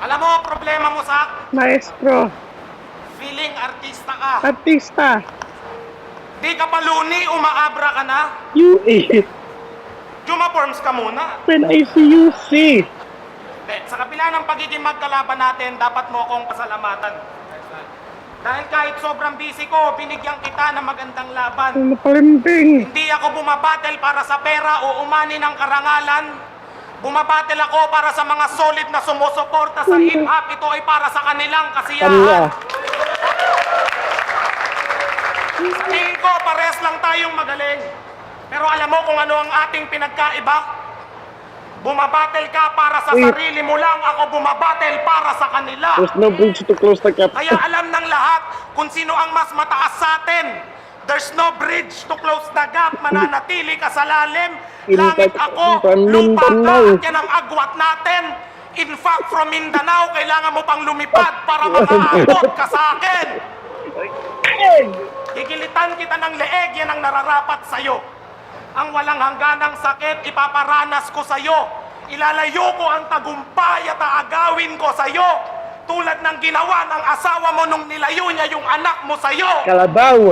Alam mo, problema mo sa Maestro. feeling artista ka. Artista. Di ka pa luni, umaabra ka na. You eat. Jumaforms ka muna. When I see you, see. Sa kabila ng pagiging magkalaban natin, dapat mo akong pasalamatan. Dahil kahit sobrang busy ko, binigyan kita ng magandang laban. Ano palimbing? Hindi ako bumabattle para sa pera o umani ng karangalan. Bumabattle ako para sa mga solid na sumusuporta sa hip-hop. Ito ay para sa kanilang kasiyahan. Sa tingin ko, pares lang tayong magaling. Pero alam mo kung ano ang ating pinagkaiba? Bumabattle ka para sa sarili mo lang. Ako bumabattle para sa kanila. There's no bridge to close the gap. Kaya alam ng lahat kung sino ang mas mataas sa atin. There's no bridge to close the gap. Mananatili ka sa lalim. Langit ako, lupa ka, at yan ang agwat natin. In fact, from Mindanao, kailangan mo pang lumipad para makaabot ka sa akin. Gigilitan kita ng leeg, yan ang nararapat sa'yo. Ang walang hangganang sakit, ipaparanas ko sa'yo. Ilalayo ko ang tagumpay at aagawin ko sa'yo. Tulad ng ginawa ng asawa mo nung nilayo niya yung anak mo sa'yo. Kalabaw.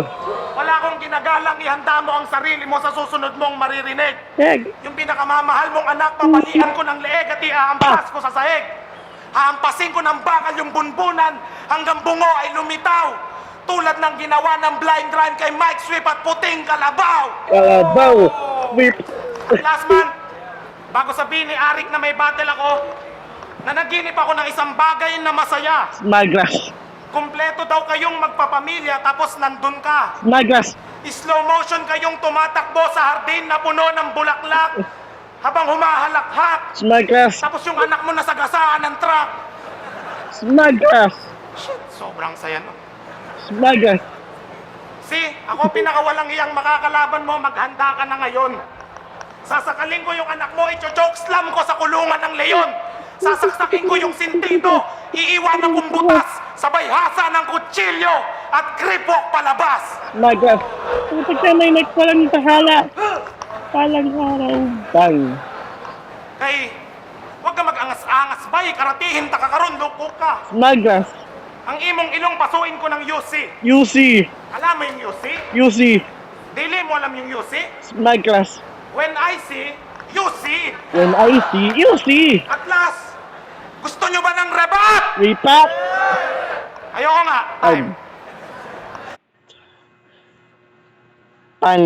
Wala akong ginagalang, ihanda mo ang sarili mo sa susunod mong maririnig. Egg. Yung pinakamamahal mong anak, papalian ko ng leeg at ihahampas ko sa sahig. Hahampasin ko ng bakal yung bunbunan hanggang bungo ay lumitaw. Tulad ng ginawa ng blind run kay Mike Swift at puting kalabaw. Kalabaw. Whip. Last month, bago sabihin ni Arik na may battle ako, nanaginip ako ng isang bagay na masaya. Smagras. Kumpleto daw kayong magpapamilya tapos nandun ka. Smagras. Slow motion kayong tumatakbo sa hardin na puno ng bulaklak habang humahalakhak. Smagras. Tapos yung anak mo nasagasaan ng truck. Smagras. Shit, sobrang saya no. Smagras. See, ako pinakawalang iyang makakalaban mo, maghanda ka na ngayon. Sasakalin ko yung anak mo, i-choke slam ko sa kulungan ng leyon. Sasaksakin ko yung sintido, iiwanan kong butas, sabay hasa ng kutsilyo at kripok palabas. Smagras. Putik na may nagpalang tahala. Palang araw. Bang. Kay, huwag ka mag-angas-angas, bay, karatihin ta kakaroon, loko ka. Smagras. Ang imong ilong pasuin ko ng UC. UC. Alam mo yung UC? UC. Dili mo alam yung UC? Smagras. When I see, you see. When I see, you see. At last, gusto nyo ba ng rebat? Repat. Ayoko nga. Time. Pan.